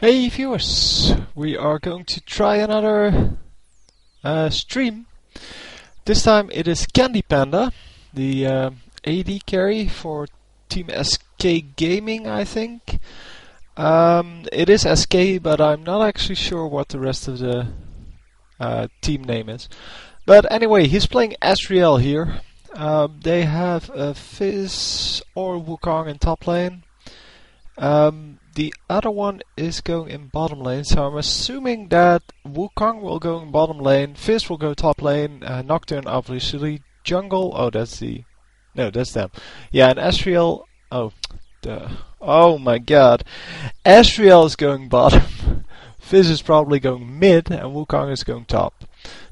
Hey viewers, we are going to try another stream. This time it is Candy Panda, the AD carry for Team SK Gaming, I think. It is SK, but I'm not actually sure what the rest of the team name is. But anyway, he's playing Ezreal here. They have Fizz or Wukong in top lane. The other one is going in bottom lane, so I'm assuming that Wukong will go in bottom lane, Fizz will go top lane, Nocturne obviously, jungle, oh that's the... no, that's them. Yeah, and Ezreal, oh, duh. Oh my god. Ezreal is going bottom, Fizz is probably going mid, and Wukong is going top.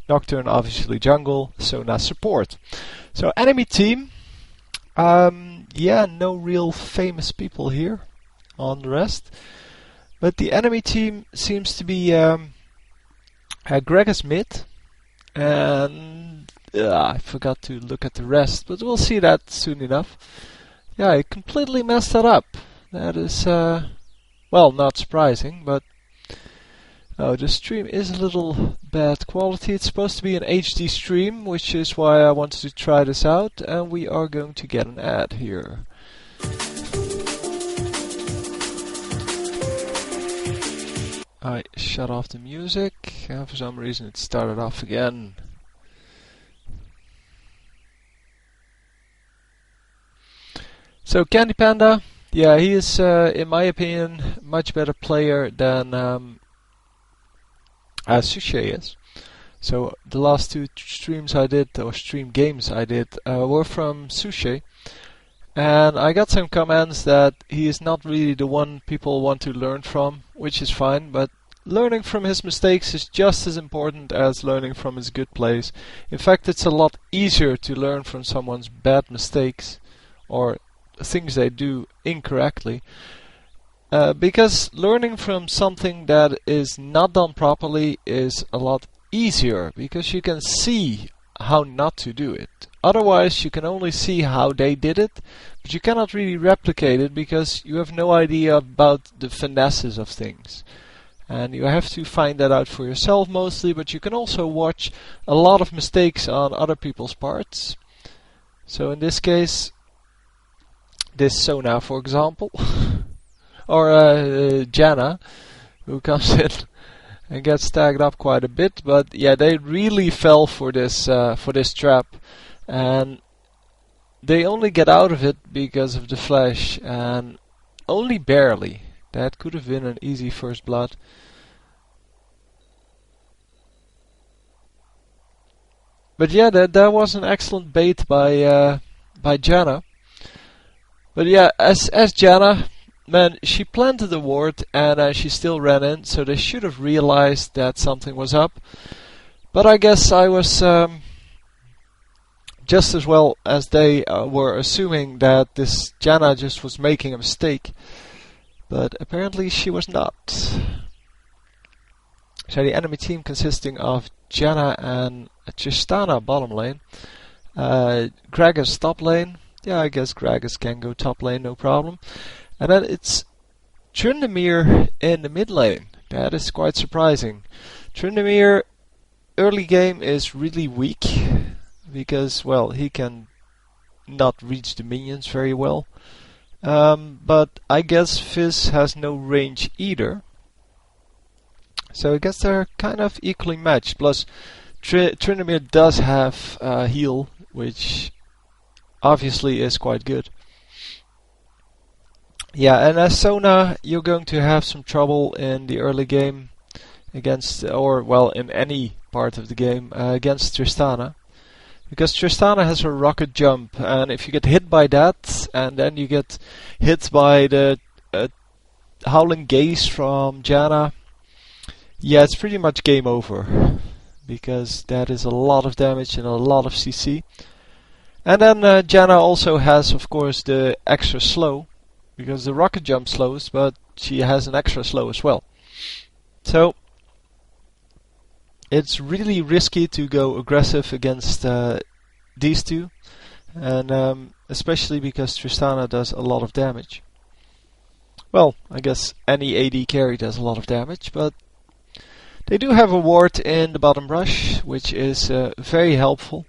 Nocturne obviously jungle, Sona support. So enemy team, yeah, no real famous people here on the rest, but the enemy team seems to be Greg is mid, and I forgot to look at the rest, but we'll see that soon enough. Yeah, I completely messed that up. That is, well, not surprising, but oh, the stream is a little bad quality. It's supposed to be an HD stream, which is why I wanted to try this out, and we are going to get an ad here. I shut off the music, and for some reason it started off again. So Candy Panda, yeah, he is, in my opinion, much better player than Sushi is. So the last two streams I did, or stream games I did, were from Sushi. And I got some comments that he is not really the one people want to learn from, which is fine, but learning from his mistakes is just as important as learning from his good plays. In fact, it's a lot easier to learn from someone's bad mistakes or things they do incorrectly. Because learning from something that is not done properly is a lot easier, because you can see how not to do it. Otherwise, you can only see how they did it, but you cannot really replicate it because you have no idea about the finesses of things. And you have to find that out for yourself mostly, but you can also watch a lot of mistakes on other people's parts. So in this case, this Sona, for example, or Janna, who comes in and gets tagged up quite a bit, but yeah, they really fell for this trap, and they only get out of it because of the flash, and only barely. That could have been an easy first blood. But yeah, that was an excellent bait by Janna. But yeah, as Janna, man, she planted the ward and she still ran in, so they should have realized that something was up. But I guess I was just as well as they were assuming that this Janna just was making a mistake. But apparently she was not. So the enemy team consisting of Janna and Tristana bottom lane. Gragas top lane. Yeah, I guess Gragas can go top lane, no problem. And then it's Tryndamere in the mid lane. That is quite surprising. Tryndamere early game is really weak because, well, he can not reach the minions very well. But I guess Fizz has no range either. So I guess they're kind of equally matched. Plus, Tryndamere does have heal, which obviously is quite good. Yeah, and as Sona, you're going to have some trouble in the early game against, or well, in any part of the game against Tristana. Because Tristana has a rocket jump, and if you get hit by that, and then you get hit by the Howling Gaze from Janna, yeah, it's pretty much game over. Because that is a lot of damage and a lot of CC. And then Janna also has, of course, the extra slow. Because the rocket jump slows, but she has an extra slow as well. So it's really risky to go aggressive against these two, and especially because Tristana does a lot of damage. Well, I guess any AD carry does a lot of damage, but they do have a ward in the bottom brush, which is very helpful.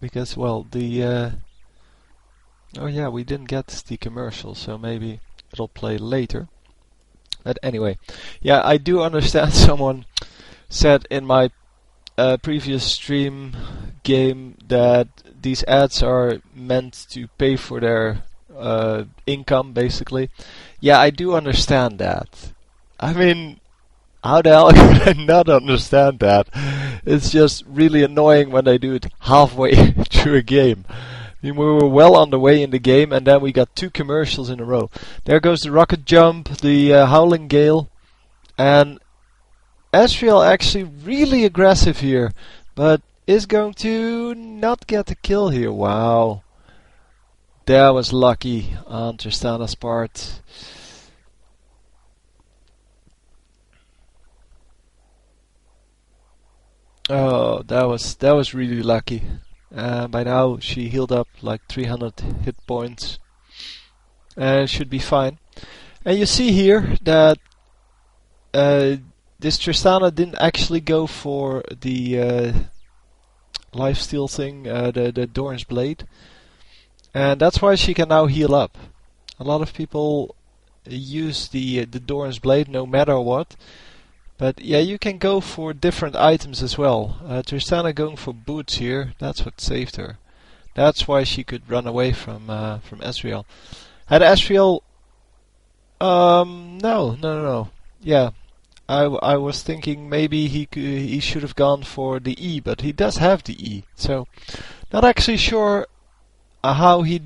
Because, well, oh yeah, we didn't get the commercial, so maybe it'll play later. But anyway, yeah, I do understand someone said in my previous stream game that these ads are meant to pay for their income, basically. Yeah, I do understand that. I mean, how the hell can I not understand that? It's just really annoying when they do it halfway through a game. I mean, we were well on the way in the game, and then we got 2 commercials in a row. There goes the rocket jump, the howling gale, and Ezreal actually really aggressive here, but is going to not get the kill here. Wow. That was lucky on Tristana's part. Oh, that was really lucky. By now she healed up like 300 hit points and should be fine. And you see here that this Tristana didn't actually go for the lifesteal thing, the Doran's Blade, and that's why she can now heal up. A lot of people use the Doran's Blade no matter what. But yeah, you can go for different items as well. Tristana going for boots here, that's what saved her. That's why she could run away from Ezreal. Had Ezreal... No. Yeah, I was thinking maybe he should have gone for the E, but he does have the E. So, not actually sure how he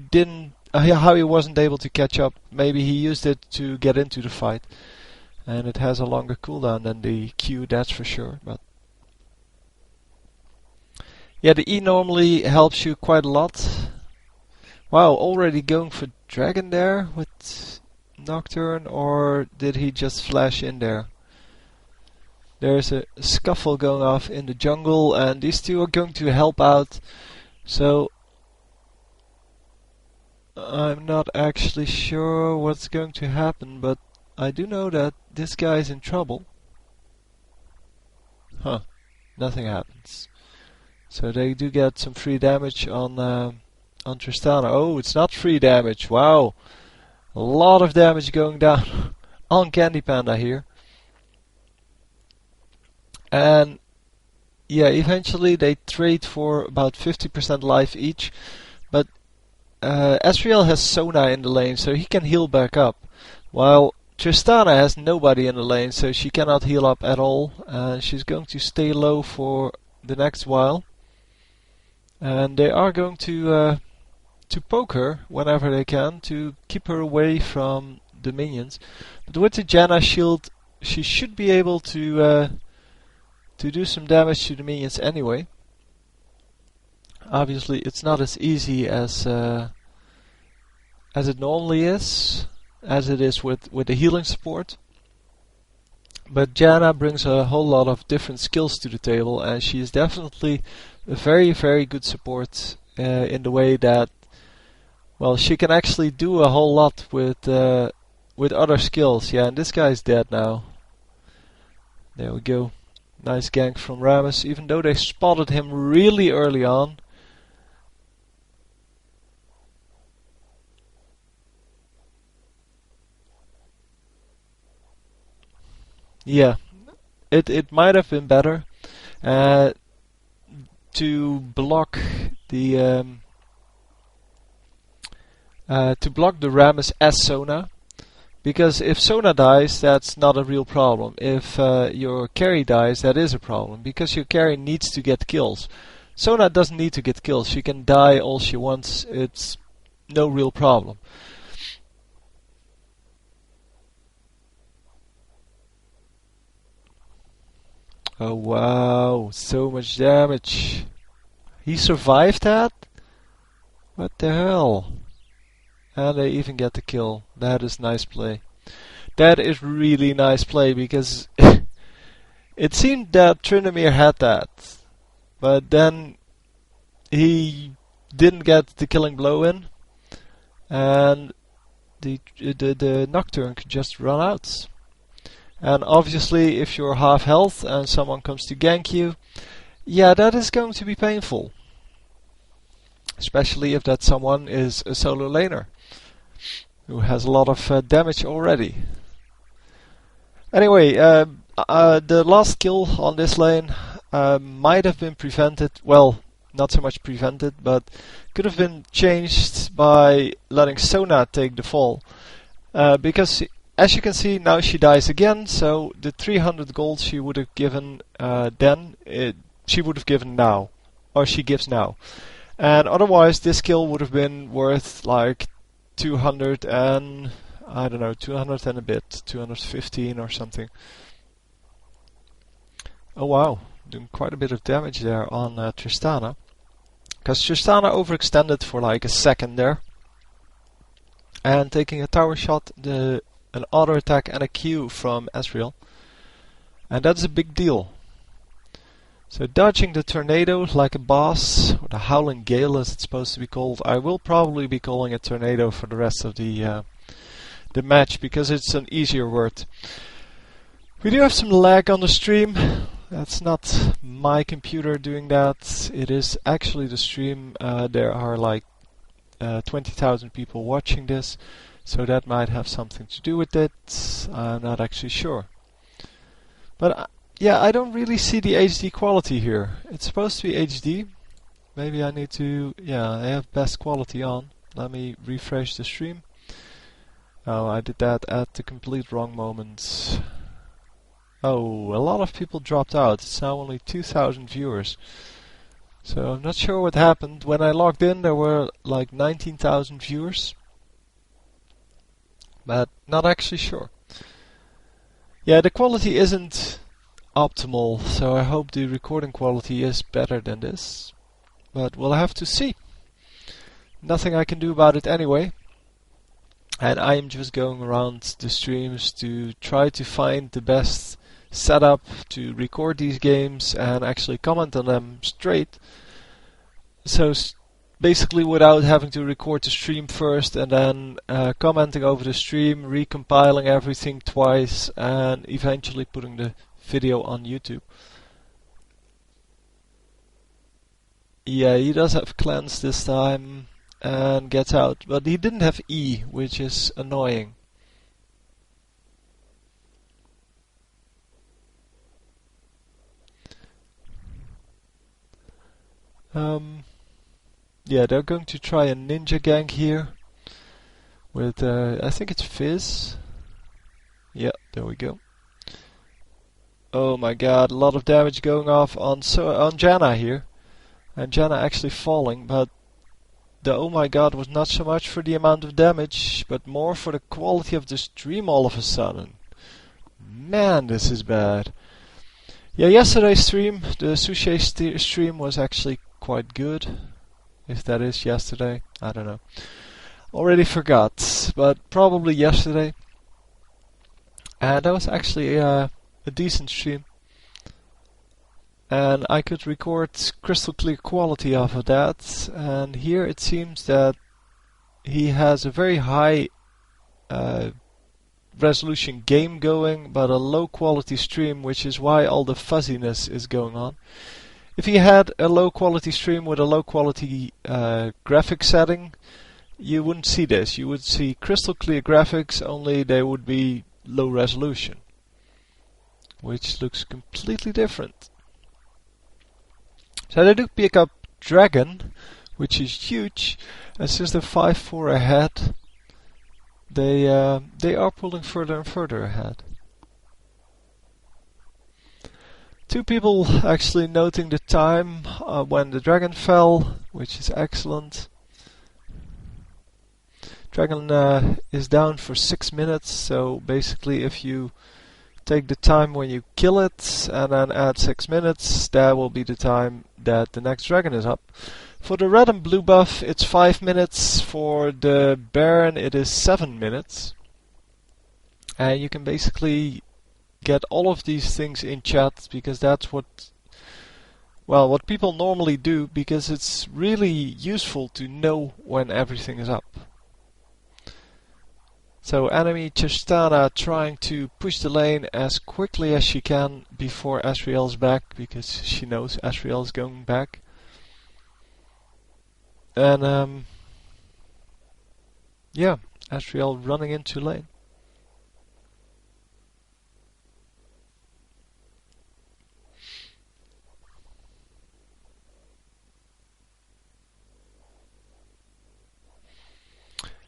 wasn't able to catch up. Maybe he used it to get into the fight. And it has a longer cooldown than the Q, that's for sure. But yeah, the E normally helps you quite a lot. Wow, already going for Dragon there with Nocturne, or did he just flash in there? There's a scuffle going off in the jungle, and these two are going to help out. So I'm not actually sure what's going to happen, but I do know that this guy is in trouble. Huh, nothing happens. So they do get some free damage on Tristana. Oh, it's not free damage, wow. A lot of damage going down on Candy Panda here. And yeah, eventually they trade for about 50% life each. But Ezreal has Sona in the lane, so he can heal back up. While Tristana has nobody in the lane, so she cannot heal up at all. She's going to stay low for the next while. And they are going to poke her whenever they can to keep her away from the minions. But with the Janna shield, she should be able to do some damage to the minions anyway. Obviously, it's not as easy as it normally is, as it is with the healing support. But Janna brings a whole lot of different skills to the table, and she is definitely a very, very good support in the way that, well, she can actually do a whole lot with other skills. Yeah, and this guy's dead now. There we go. Nice gank from Rammus, even though they spotted him really early on. Yeah, it might have been better to block the Rammus as Sona, because if Sona dies, that's not a real problem. If your carry dies, that is a problem, because your carry needs to get kills. Sona doesn't need to get kills. She can die all she wants. It's no real problem. Oh wow, so much damage. He survived that? What the hell? And they even get the kill. That is nice play. That is really nice play, because it seemed that Tryndamere had that. But then he didn't get the killing blow in. And the Nocturne could just run out. And obviously, if you're half health and someone comes to gank you, yeah, that is going to be painful. Especially if that someone is a solo laner who has a lot of damage already. Anyway, the last kill on this lane might have been prevented, well, not so much prevented, but could have been changed by letting Sona take the fall. Because, as you can see, now she dies again, so the 300 gold she would have given then, she would have given now. Or she gives now. And otherwise, this kill would have been worth like 200 and... I don't know, 200 and a bit, 215 or something. Oh wow, doing quite a bit of damage there on Tristana. Because Tristana overextended for like a second there. And taking a tower shot, an auto attack and a Q from Ezreal. And that's a big deal. So dodging the tornado like a boss, or the howling gale as it's supposed to be called. I will probably be calling it tornado for the rest of the match, because it's an easier word. We do have some lag on the stream. That's not my computer doing that. It is actually the stream. There are like 20,000 people watching this, so that might have something to do with it. I'm not actually sure. But yeah, I don't really see the HD quality here. It's supposed to be HD. Maybe I need to... yeah, I have best quality on. Let me refresh the stream. Oh, I did that at the complete wrong moment. Oh, a lot of people dropped out. It's now only 2,000 viewers. So I'm not sure what happened. When I logged in, there were like 19,000 viewers. But not actually sure. Yeah, the quality isn't optimal, so I hope the recording quality is better than this. But we'll have to see. Nothing I can do about it anyway. And I am just going around the streams to try to find the best setup to record these games and actually comment on them straight. So basically without having to record the stream first and then commenting over the stream, recompiling everything twice and eventually putting the video on YouTube. Yeah, he does have cleanse this time. And gets out, but he didn't have E, which is annoying. Yeah, they're going to try a ninja gank here with I think it's Fizz. Yeah, there we go. Oh my god, a lot of damage going off on Janna here, and Janna actually falling, but the oh my god was not so much for the amount of damage, but more for the quality of the stream all of a sudden. Man, this is bad. Yeah, yesterday's stream, the Sushi stream was actually quite good. If that is yesterday, I don't know. Already forgot, but probably yesterday. And that was actually a decent stream. And I could record crystal clear quality off of that. And here it seems that he has a very high resolution game going, but a low quality stream, which is why all the fuzziness is going on. If he had a low quality stream with a low quality graphic setting, you wouldn't see this. You would see crystal clear graphics, only they would be low resolution, which looks completely different. So they do pick up Dragon, which is huge, and since they're 5-4 ahead, they are pulling further and further ahead. Two people actually noting the time when the Dragon fell, which is excellent. Dragon is down for 6 minutes, so basically if you take the time when you kill it and then add 6 minutes, that will be the time that the next dragon is up. For the red and blue buff it's 5 minutes, for the Baron it is 7 minutes. And you can basically get all of these things in chat, because that's what people normally do, because it's really useful to know when everything is up. So enemy Tristana trying to push the lane as quickly as she can before Ezreal's back, because she knows Ezreal is going back. And yeah, Ezreal running into lane.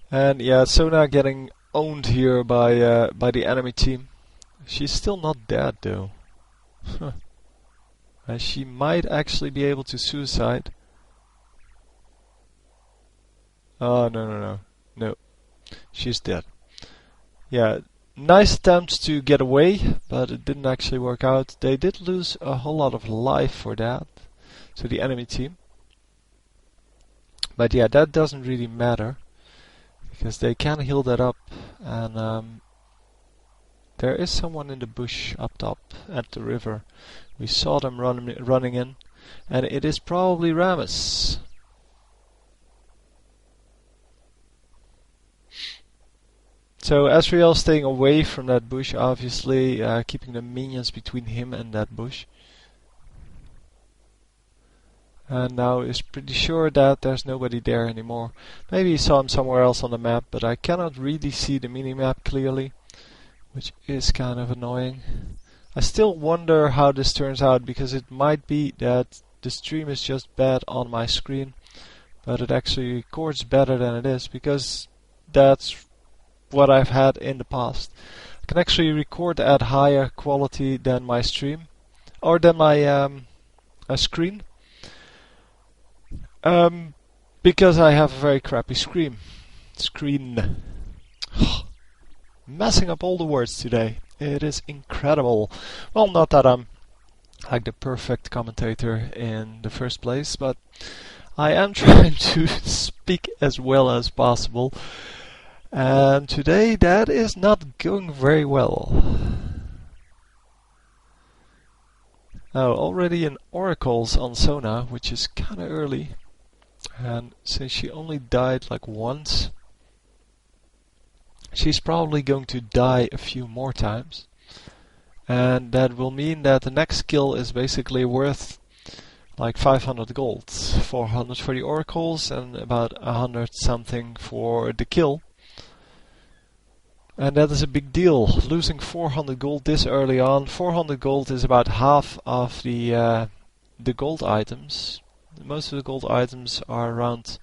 And yeah, Sona getting owned here by the enemy team. She's still not dead though. And she might actually be able to suicide. Oh no, she's dead. Yeah, nice attempts to get away, but it didn't actually work out. They did lose a whole lot of life for that, so the enemy team. But yeah, that doesn't really matter, because they can heal that up, and there is someone in the bush up top at the river. We saw them running in, and it is probably Rammus. So Ezreal staying away from that bush, obviously, keeping the minions between him and that bush. And now is pretty sure that there's nobody there anymore. Maybe he saw him somewhere else on the map, but I cannot really see the minimap clearly, which is kind of annoying. I still wonder how this turns out, because it might be that the stream is just bad on my screen, but it actually records better than it is, because that's what I've had in the past. I can actually record at higher quality than my stream, or than my screen, because I have a very crappy screen. Messing up all the words today. It is incredible. Well, not that I'm like the perfect commentator in the first place, but I am trying to speak as well as possible. And today that is not going very well. Now already in Oracles on Sona, which is kinda early. And since she only died like once, she's probably going to die a few more times. And that will mean that the next kill is basically worth like 500 gold. 400 for the Oracles and about 100 something for the kill. And that is a big deal. Losing 400 gold this early on. 400 gold is about half of the gold items. Most of the gold items are around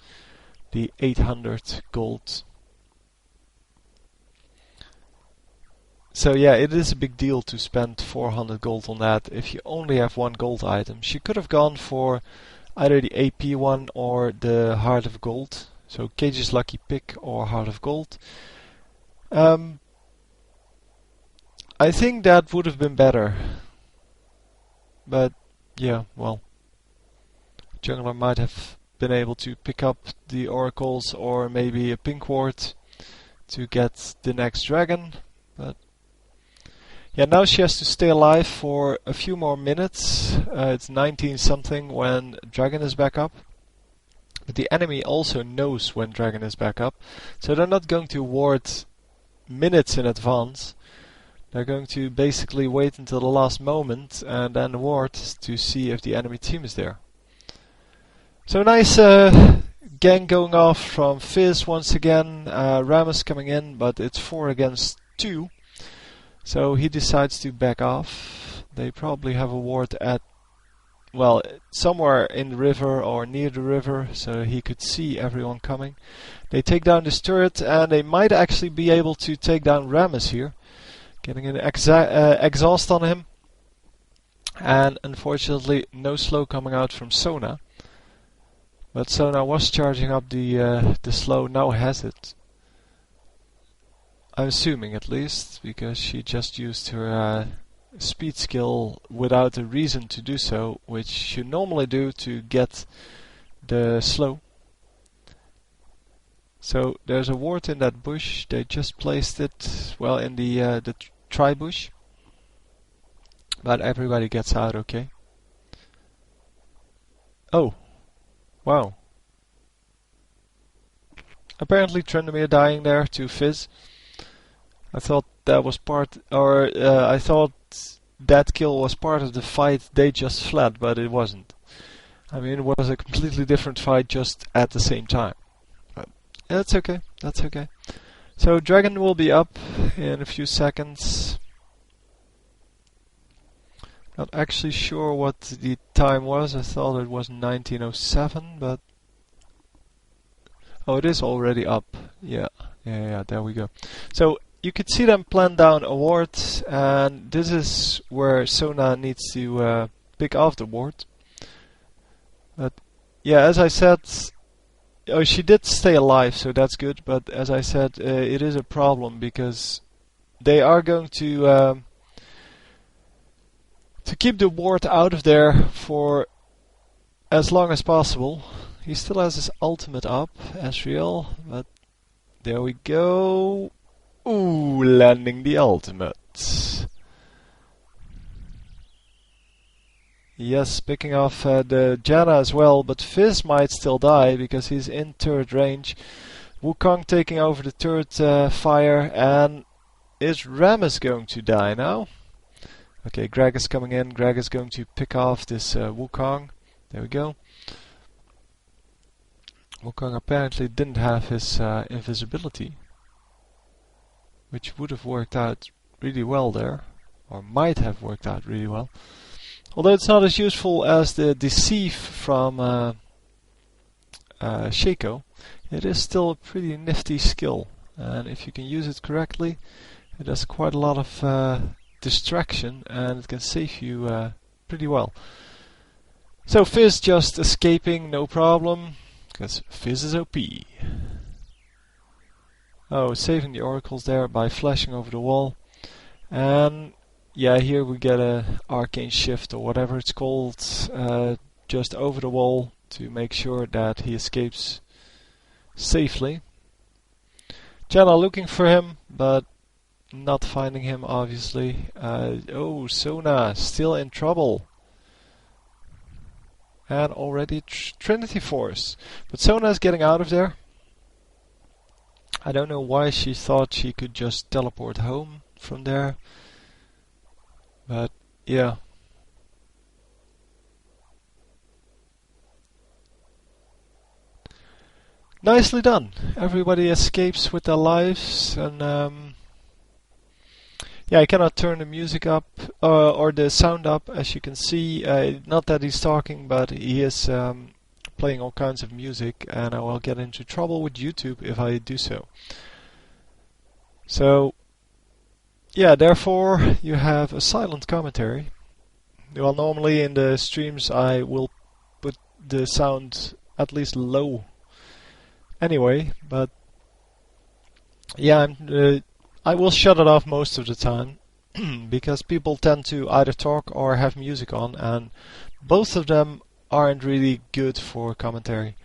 the 800 gold. So yeah, it is a big deal to spend 400 gold on that if you only have one gold item. She could have gone for either the AP one or the Heart of Gold. So Cage's Lucky Pick or Heart of Gold. I think that would have been better. But yeah, well, jungler might have been able to pick up the oracles or maybe a pink ward to get the next dragon. But yeah, now she has to stay alive for a few more minutes. It's 19 something when dragon is back up. But the enemy also knows when dragon is back up, so they're not going to ward minutes in advance. They're going to basically wait until the last moment and then ward to see if the enemy team is there. So nice gang going off from Fizz once again. Rammus coming in, but it's 4 against 2. So he decides to back off. They probably have a ward at, well, somewhere in the river or near the river, so he could see everyone coming. They take down this turret, and they might actually be able to take down Rammus here. Getting an exhaust on him. And unfortunately, no slow coming out from Sona. But Sona was charging up the slow, now has it. I'm assuming at least, because she just used her speed skill without a reason to do so, which you normally do to get the slow. So there's a ward in that bush. They just placed it, well, in the tri bush, but everybody gets out okay. Oh, wow! Apparently Trendemir dying there to Fizz. I thought that was part, or I thought that kill was part of the fight they just fled, but it wasn't. I mean, it was a completely different fight just at the same time. But that's okay, that's okay. So Dragon will be up in a few seconds. Not actually sure what the time was. I thought it was 1907, but oh, it is already up. Yeah, there we go. So you could see them plan down a ward, and this is where Sona needs to pick off the ward. But yeah, as I said, oh, she did stay alive, so that's good. But as I said, it is a problem because they are going to keep the ward out of there for as long as possible. He still has his ultimate up, Ezreal, but there we go. Ooh, landing the ultimate. Yes, picking off the Janna as well, but Fizz might still die because he's in turret range. Wukong taking over the turret fire, and is Rammus going to die now? Okay, Greg is coming in. Greg is going to pick off this Wukong. There we go. Wukong apparently didn't have his invisibility, which would have worked out really well there, or might have worked out really well. Although it's not as useful as the Deceive from Shaco, it is still a pretty nifty skill, and if you can use it correctly, it does quite a lot of distraction, and it can save you pretty well. So Fizz just escaping, no problem, because Fizz is OP. Oh, saving the oracles there by flashing over the wall. And yeah, here we get a arcane shift or whatever it's called, just over the wall to make sure that he escapes safely. Janna looking for him, but not finding him obviously. Oh, Sona still in trouble. And already Trinity Force. But Sona is getting out of there. I don't know why she thought she could just teleport home from there. But yeah. Nicely done. Everybody escapes with their lives, and yeah, I cannot turn the music up or the sound up, as you can see. Not that he's talking, but he is playing all kinds of music, and I will get into trouble with YouTube if I do so. So yeah, therefore you have a silent commentary. Well, normally in the streams I will put the sound at least low anyway, but yeah, I will shut it off most of the time because people tend to either talk or have music on, and both of them aren't really good for commentary.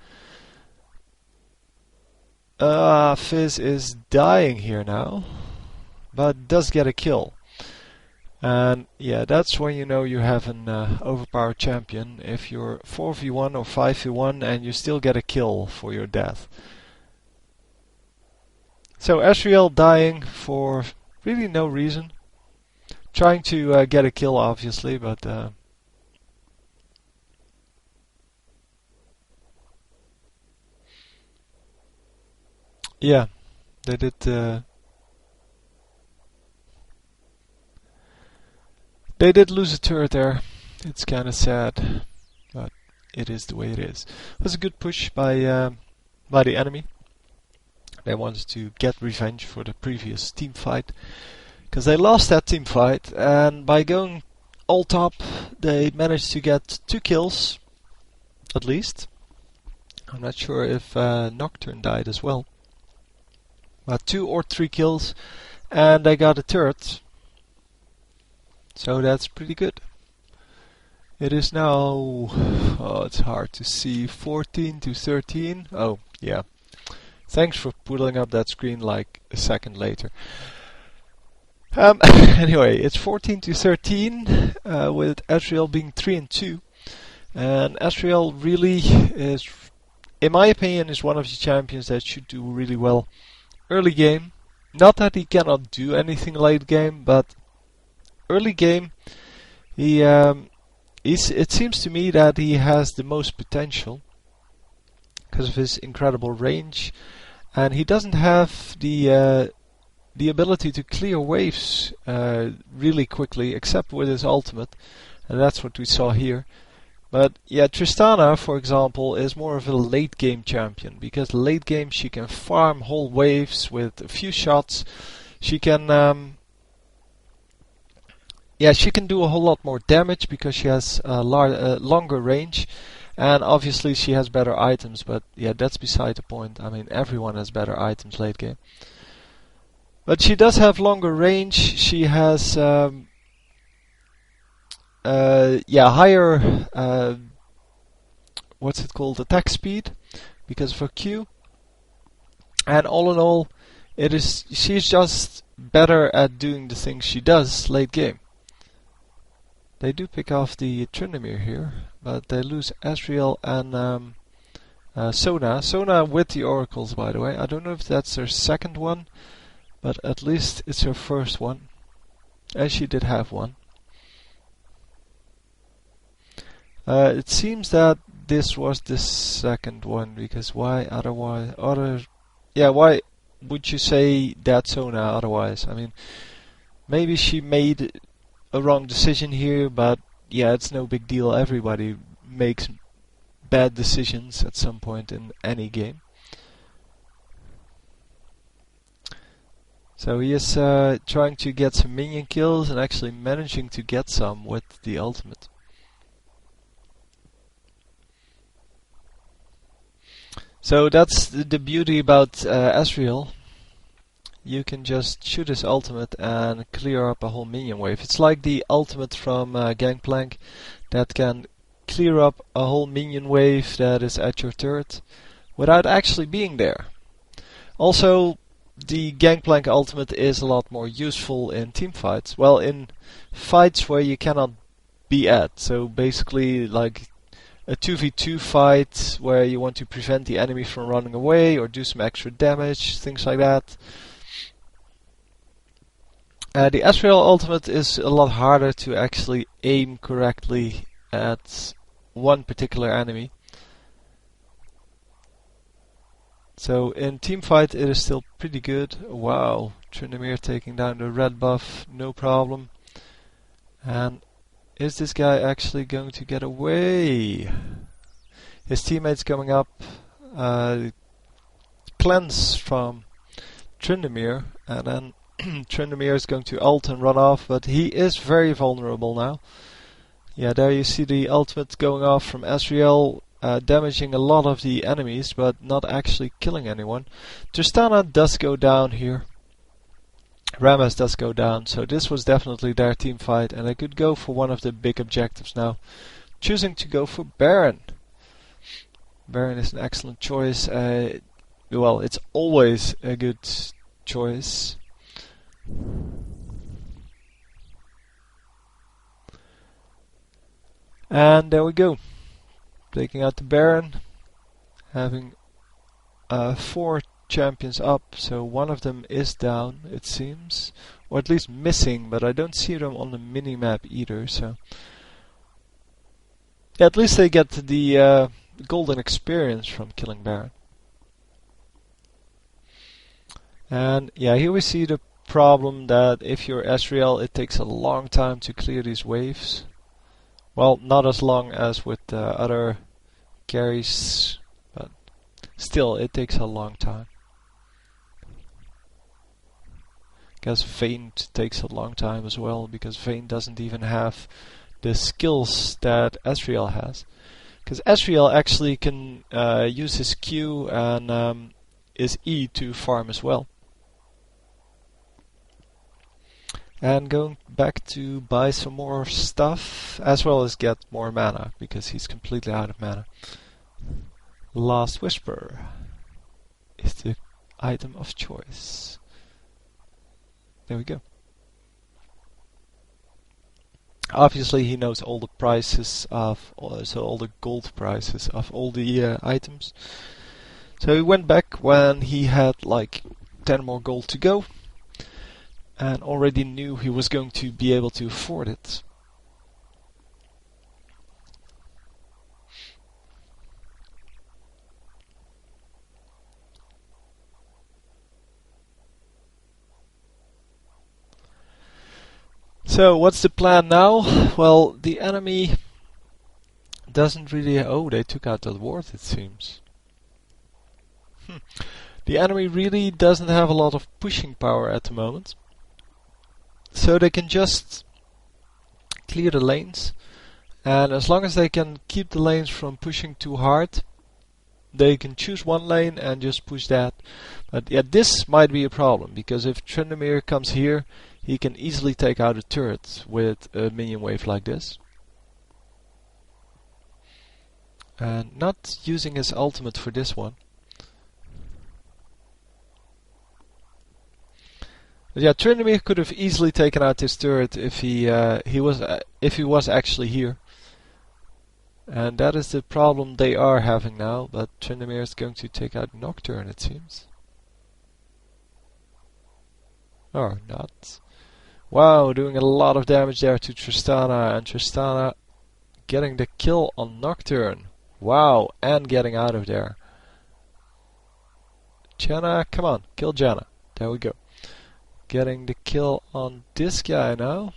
Fizz is dying here now, but does get a kill. And yeah, that's when you know you have an overpowered champion, if you're 4v1 or 5v1 and you still get a kill for your death. So Ezreal dying for really no reason. Trying to get a kill obviously, but yeah, they did lose a turret there. It's kinda sad, but it is the way it is. It was a good push by the enemy. They wanted to get revenge for the previous team fight, because they lost that team fight, and by going all top they managed to get 2 kills at least. I'm not sure if Nocturne died as well, but 2 or 3 kills, and they got a turret, so that's pretty good. It is now, oh, it's hard to see, 14-13. Oh yeah, thanks for pulling up that screen like a second later. Anyway, it's 14-13 with Ezreal being 3-2, and Ezreal really is, in my opinion, is one of the champions that should do really well early game, Not that he cannot do anything late game, but early game, it seems to me that he has the most potential because of his incredible range, and he doesn't have the ability to clear waves really quickly, except with his ultimate, and that's what we saw here. But yeah, Tristana, for example, is more of a late game champion, because late game she can farm whole waves with a few shots. She can she can do a whole lot more damage because she has a longer range, and obviously she has better items, but yeah, that's beside the point. I mean, everyone has better items late game. But she does have longer range. She has higher what's it called, attack speed, because of her Q. And all in all, she's just better at doing the things she does late game. They do pick off the Tryndamere here, but they lose Ezreal and Sona. Sona with the oracles, by the way. I don't know if that's her second one, but at least it's her first one, and she did have one. It seems that this was the second one, because why otherwise? Why would you say that Sona otherwise? I mean, maybe she made a wrong decision here, but yeah, it's no big deal. Everybody makes bad decisions at some point in any game. So he is trying to get some minion kills and actually managing to get some with the ultimate. So that's the beauty about Ezreal. You can just shoot his ultimate and clear up a whole minion wave. It's like the ultimate from Gangplank that can clear up a whole minion wave that is at your turret without actually being there. Also, the Gangplank ultimate is a lot more useful in team fights. Well, in fights where you cannot be at. So basically like a 2v2 fight where you want to prevent the enemy from running away or do some extra damage, things like that. The Ezreal ultimate is a lot harder to actually aim correctly at one particular enemy. So in teamfight it is still pretty good. Wow, Tryndamere taking down the red buff, no problem. And is this guy actually going to get away? His teammates coming up. Cleanse from Tryndamere, and then Tryndamere is going to ult and run off, but he is very vulnerable now. Yeah, there you see the ultimate going off from Ezreal, damaging a lot of the enemies, but not actually killing anyone. Tristana does go down here. Rammus does go down, so this was definitely their team fight, and they could go for one of the big objectives now, choosing to go for Baron. Baron is an excellent choice. Well, it's always a good choice. And there we go. Taking out the Baron, having 4 champions up, so one of them is down, it seems, or at least missing, but I don't see them on the mini-map either, so yeah, at least they get the golden experience from killing Baron. And yeah, here we see the problem that if you're Ezreal, it takes a long time to clear these waves. Well, not as long as with other carries, but still, it takes a long time. Because Vayne takes a long time as well, because Vayne doesn't even have the skills that Ezreal has. Because Ezreal actually can use his Q and his E to farm as well. And going back to buy some more stuff, as well as get more mana, because he's completely out of mana. Last Whisper is the item of choice. There we go. Obviously he knows all the prices of, so all the gold prices of all the items. So he went back when he had like 10 more gold to go, and already knew he was going to be able to afford it. So what's the plan now? Well, the enemy doesn't really... Oh, they took out the ward, it seems. The enemy really doesn't have a lot of pushing power at the moment. So they can just clear the lanes. And as long as they can keep the lanes from pushing too hard, they can choose one lane and just push that. But yeah, this might be a problem, because if Tryndamere comes here, he can easily take out a turret with a minion wave like this. And not using his ultimate for this one. But yeah, Tryndamere could have easily taken out this turret if he was actually here. And that is the problem they are having now, but Tryndamere is going to take out Nocturne, it seems. Or not. Wow, doing a lot of damage there to Tristana, and Tristana getting the kill on Nocturne. Wow, and getting out of there. Janna, come on, kill Janna. There we go. Getting the kill on this guy now.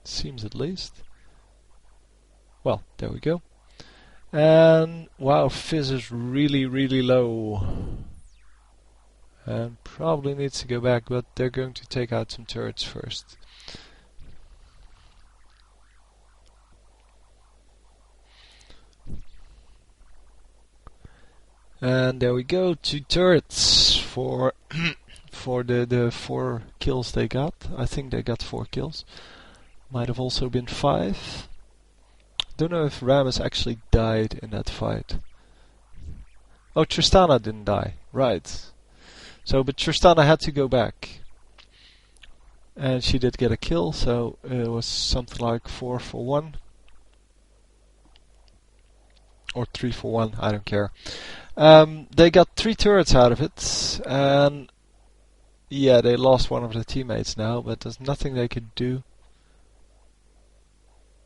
Seems at least. Well, there we go. And wow, Fizz is really, really low. And probably needs to go back, but they're going to take out some turrets first. And there we go, 2 turrets for for the 4 kills they got. I think they got 4 kills. Might have also been 5. Don't know if Rammus actually died in that fight. Oh, Tristana didn't die. Right. So, but Tristana had to go back. And she did get a kill, so it was something like 4 for 1. Or 3 for 1, I don't care. They got 3 turrets out of it, and yeah, they lost one of their teammates now, but there's nothing they could do.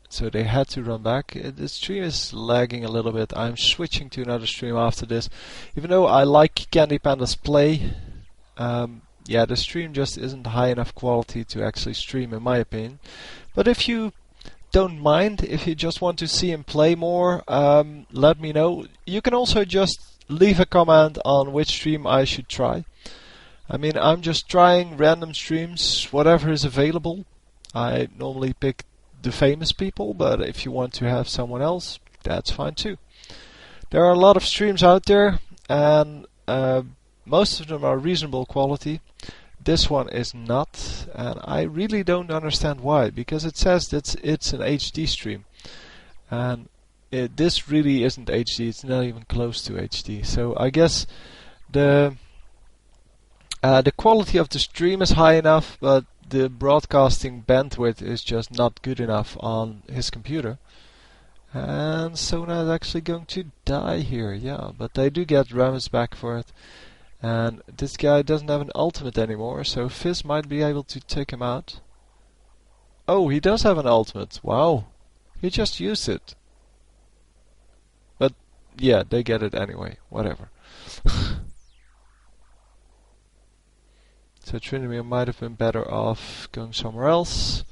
So they had to run back. The stream is lagging a little bit. I'm switching to another stream after this. Even though I like Candy Panda's play, yeah, the stream just isn't high enough quality to actually stream, in my opinion. But if you don't mind, if you just want to see him play more, let me know. You can also just leave a comment on which stream I should try. I mean, I'm just trying random streams, whatever is available. I normally pick the famous people, but if you want to have someone else, that's fine too. There are a lot of streams out there, and most of them are reasonable quality. This one is not, and I really don't understand why, because it says that it's an HD stream, and this really isn't HD. It's not even close to HD. So I guess the quality of the stream is high enough, but the broadcasting bandwidth is just not good enough on his computer. And Sona is actually going to die here, yeah, but they do get Rammus back for it. And this guy doesn't have an ultimate anymore, so Fizz might be able to take him out. Oh, he does have an ultimate. Wow. He just used it. But yeah, they get it anyway. Whatever. So Tryndamere might have been better off going somewhere else.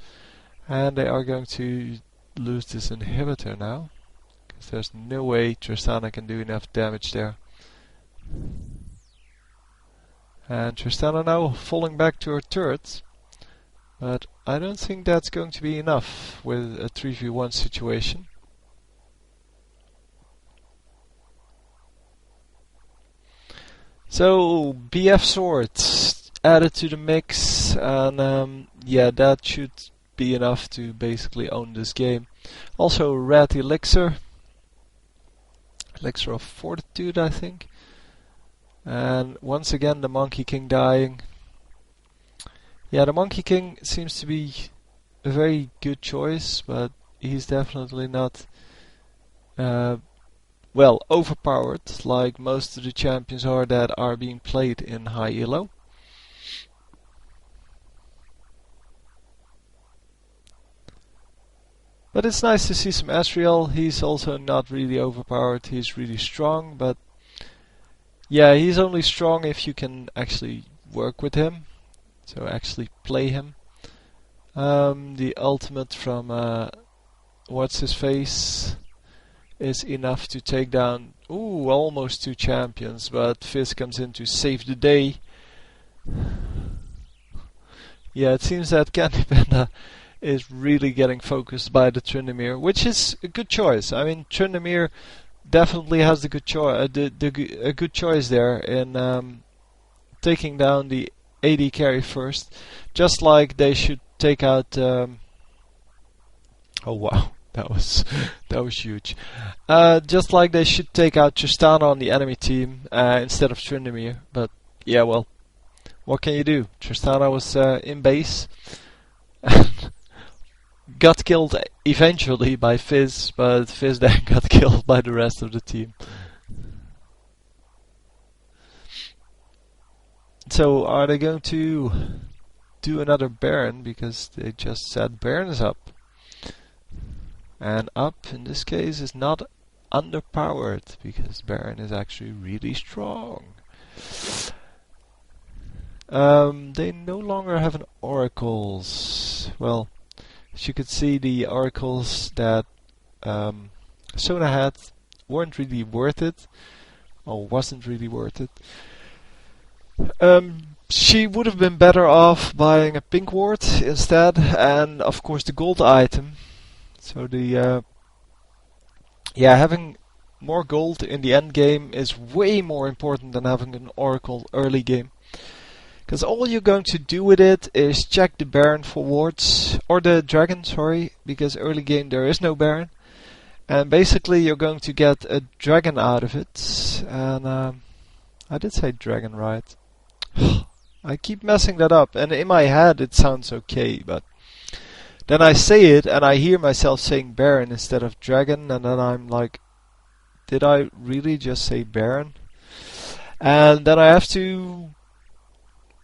And they are going to lose this inhibitor now, because there's no way Tristana can do enough damage there. And Tristana now falling back to her turret, but I don't think that's going to be enough with a 3v1 situation. So BF swords added to the mix, and yeah, that should be enough to basically own this game. Also red elixir of fortitude, I think. And once again the Monkey King dying. Yeah, the Monkey King seems to be a very good choice, but he's definitely not well, overpowered like most of the champions are that are being played in high ELO. But it's nice to see some Ezreal. He's also not really overpowered. He's really strong, but yeah, he's only strong if you can actually work with him. So actually play him. The ultimate from what's his face is enough to take down almost 2 champions, but Fizz comes in to save the day. Yeah, it seems that Candy Panda is really getting focused by the Tryndamere, which is a good choice. I mean, Tryndamere definitely has the good a good choice there in taking down the AD carry first, just like they should take out. Oh wow, that was huge. Just like they should take out Tristana on the enemy team instead of Tryndamere. But yeah, well, what can you do? Tristana was in base. Got killed eventually by Fizz, but Fizz then got killed by the rest of the team. So are they going to do another Baron? Because they just said Baron is up. And up in this case is not underpowered, because Baron is actually really strong. They no longer have an oracles. Well, as you could see, the oracles that Sona had weren't really worth it, or wasn't really worth it. She would have been better off buying a pink ward instead, and of course the gold item. So the having more gold in the end game is way more important than having an oracle early game. Because all you're going to do with it is check the Baron for wards, or the Dragon, sorry, because early game there is no Baron. And basically you're going to get a Dragon out of it. And I did say Dragon, right? I keep messing that up, and in my head it sounds okay, but then I say it and I hear myself saying Baron instead of Dragon, and then I'm like, did I really just say Baron? And then I have to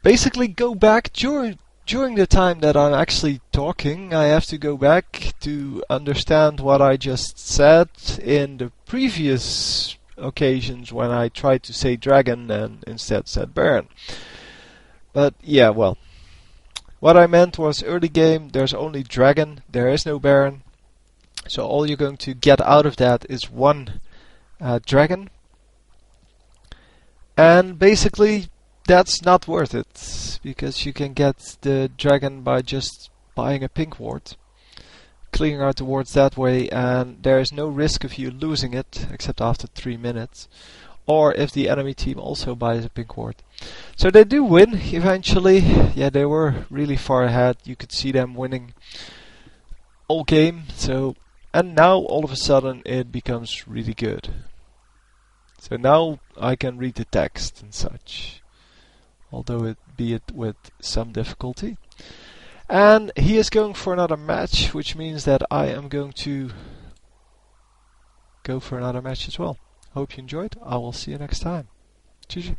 basically go back during the time that I'm actually talking. I have to go back to understand what I just said in the previous occasions when I tried to say Dragon and instead said Baron. But yeah, well, what I meant was early game there's only Dragon, there is no Baron. So all you're going to get out of that is one Dragon. And basically that's not worth it, because you can get the Dragon by just buying a pink ward, clearing out the wards that way, and there is no risk of you losing it except after 3 minutes, or if the enemy team also buys a pink ward. So they do win eventually. Yeah, they were really far ahead. You could see them winning all game. So, and now all of a sudden it becomes really good. So now I can read the text and such, although it be it with some difficulty. And he is going for another match, which means that I am going to go for another match as well. Hope you enjoyed. I will see you next time. GG.